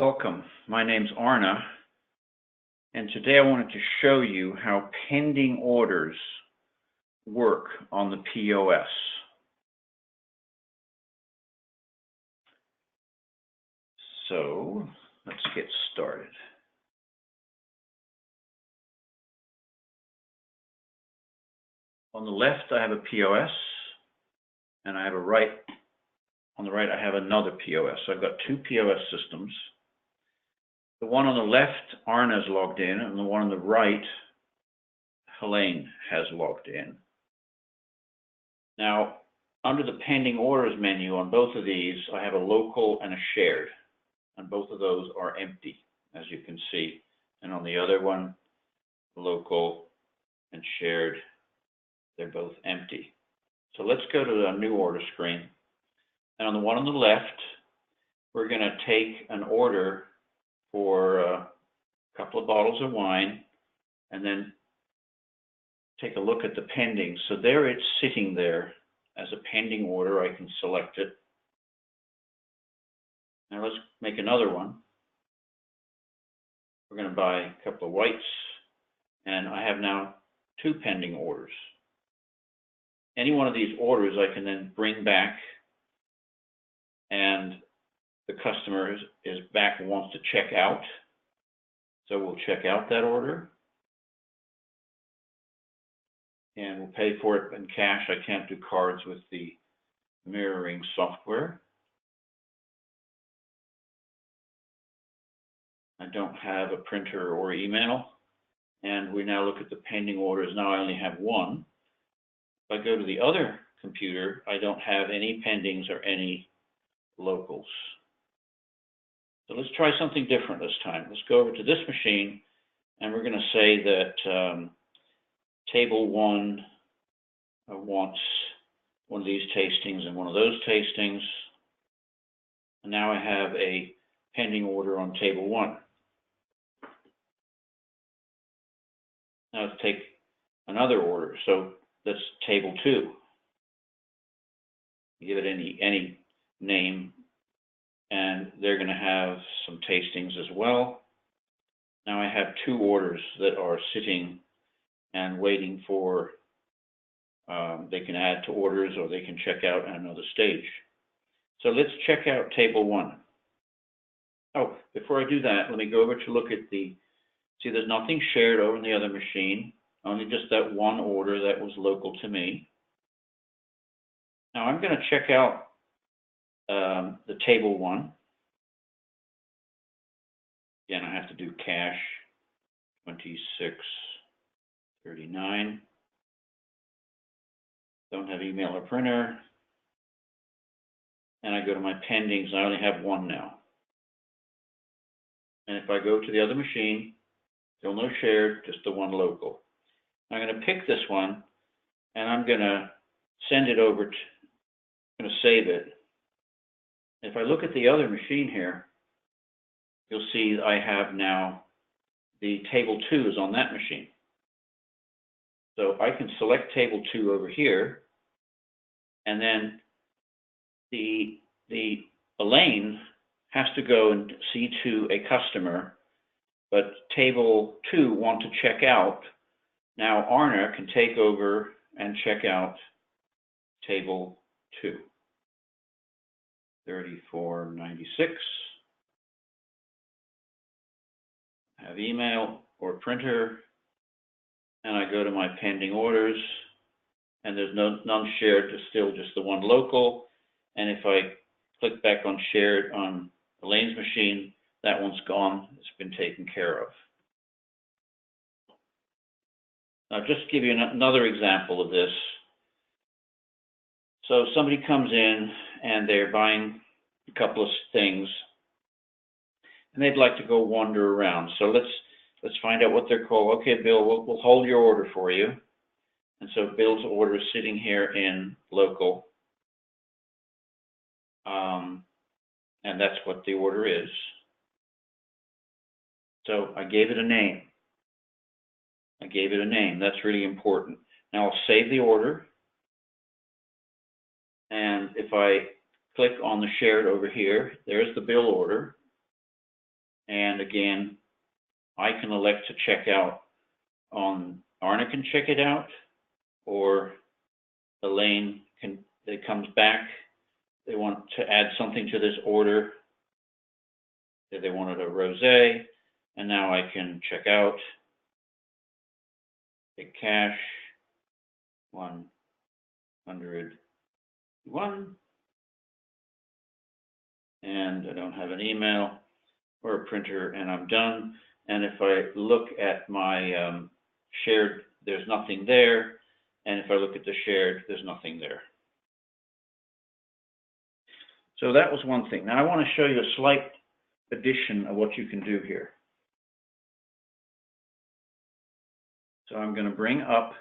Welcome. My name's Arna, and today I wanted to show you how pending orders work on the POS. So let's get started. On the left, I have a POS, and I have on the right, I have another POS. So I've got two POS systems. The one on the left, Arna is logged in, and the one on the right, Helene has logged in. Now, under the pending orders menu on both of these, I have a local and a shared, and both of those are empty, as you can see. And on the other one, local and shared, they're both empty. So let's go to the new order screen. And on the one on the left, we're going to take an order for a couple of bottles of wine, and then take a look at the pending. So there it's sitting there as a pending order. I can select it. Now let's make another one. We're going to buy a couple of whites, and I have now two pending orders. Any one of these orders I can then bring back, and the customer is back and wants to check out. So we'll check out that order, and we'll pay for it in cash. I can't do cards with the mirroring software. I don't have a printer or email. And we now look at the pending orders. Now I only have one. If I go to the other computer, I don't have any pendings or any locals. So let's try something different this time. Let's go over to this machine, and we're going to say that table 1 wants one of these tastings and one of those tastings. And now I have a pending order on table 1. Now let's take another order. So that's table 2. Give it any name, and they're going to have some tastings as well. Now I have two orders that are sitting and waiting for, they can add to orders or they can check out at another stage. So let's check out table 1. Oh, before I do that, let me go over to look at see there's nothing shared over in the other machine, only just that one order that was local to me. Now I'm going to check out the table 1. Again, I have to do cash, 26.39. Don't have email or printer. And I go to my pendings. I only have one now. And if I go to the other machine, still no shared, just the one local. I'm going to pick this one, and I'm going to send it over to, I'm going to save it. If I look at the other machine here, you'll see I have now the table 2 is on that machine. So I can select table 2 over here, and then Elaine has to go and see to a customer, but table 2 want to check out. Now Arna can take over and check out table 2. 34.96. Have email or printer, and I go to my pending orders, and there's none shared, still just the one local. And if I click back on shared on Elaine's machine, that one's gone. It's been taken care of. I'll just give you another example of this. So somebody comes in and they're buying a couple of things, and they'd like to go wander around. So let's find out what they're called. Okay, Bill, we'll hold your order for you. And so Bill's order is sitting here in local, and that's what the order is. So I gave it a name. That's really important. Now I'll save the order. And if I click on the shared over here, there's the bill order. And again, I can elect to check out Arna can check it out, or Elaine it comes back, they want to add something to this order. They wanted a rosé, and now I can check out, take cash, 101, and I don't have an email or a printer, and I'm done. And if I look at my shared, there's nothing there. And if I look at the shared, there's nothing there. So that was one thing. Now I want to show you a slight addition of what you can do here. So I'm going to bring up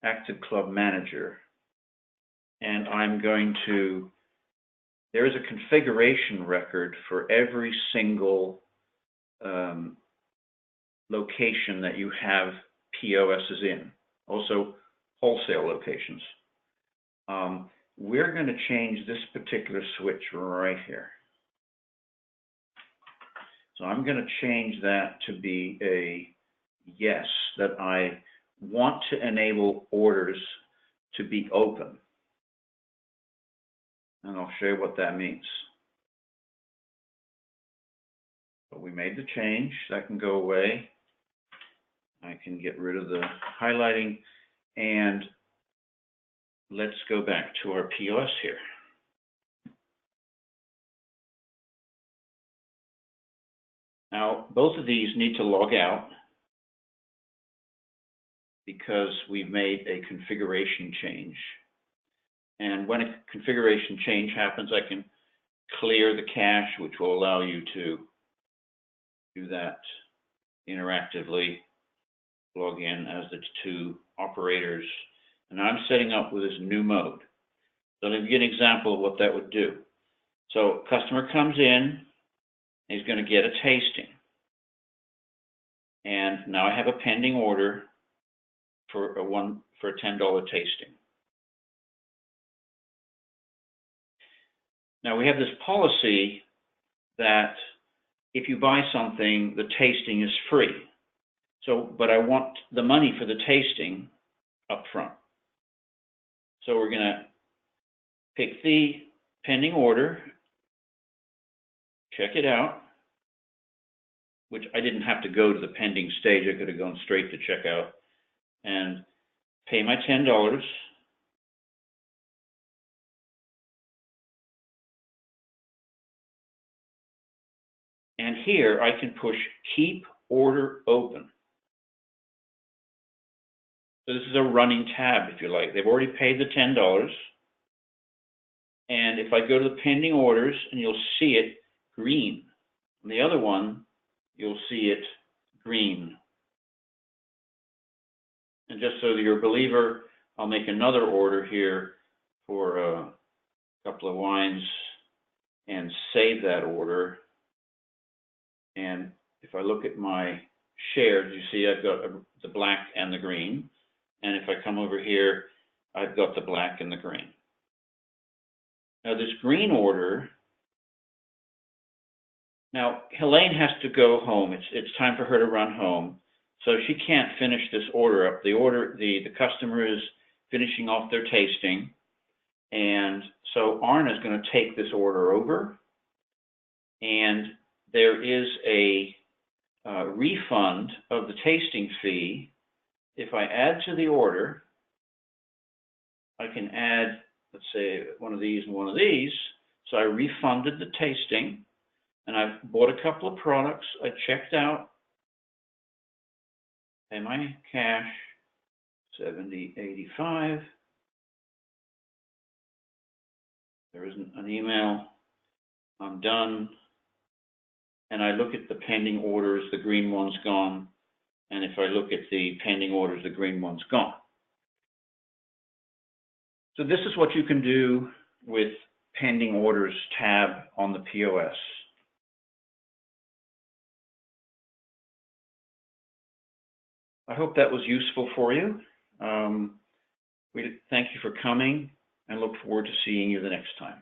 Active Club Manager, and I'm going to, there is a configuration record for every single location that you have POSs in, also wholesale locations. We're going to change this particular switch right here. So I'm going to change that to be a yes, that I want to enable orders to be open. And I'll show you what that means. But we made the change. That can go away. I can get rid of the highlighting. And let's go back to our POS here. Now, both of these need to log out because we've made a configuration change. And when a configuration change happens, I can clear the cache, which will allow you to do that interactively, log in as the two operators. And I'm setting up with this new mode. So let me give you an example of what that would do. So customer comes in, he's going to get a tasting. And now I have a pending order for a $10 tasting. Now we have this policy that if you buy something, the tasting is free. So, but I want the money for the tasting up front. So we're going to pick the pending order, check it out, which I didn't have to go to the pending stage. I could have gone straight to checkout, and pay my $10. And here I can push keep order open. So this is a running tab, if you like. They've already paid the $10. And if I go to the pending orders, and you'll see it green. On the other one, you'll see it green. And just so that you're a believer, I'll make another order here for a couple of wines and save that order. And if I look at my shared, you see I've got the black and the green. And if I come over here, I've got the black and the green. Now this green order, now Helene has to go home. It's time for her to run home. So she can't finish this order up. The customer is finishing off their tasting. And so Arna is going to take this order over. And there is a refund of the tasting fee. If I add to the order, I can add, let's say, one of these and one of these. So I refunded the tasting, and I bought a couple of products. I checked out, pay my cash, $70.85. There isn't an email. I'm done. And I look at the pending orders, the green one's gone. And if I look at the pending orders, the green one's gone. So this is what you can do with pending orders tab on the POS. I hope that was useful for you. We thank you for coming and look forward to seeing you the next time.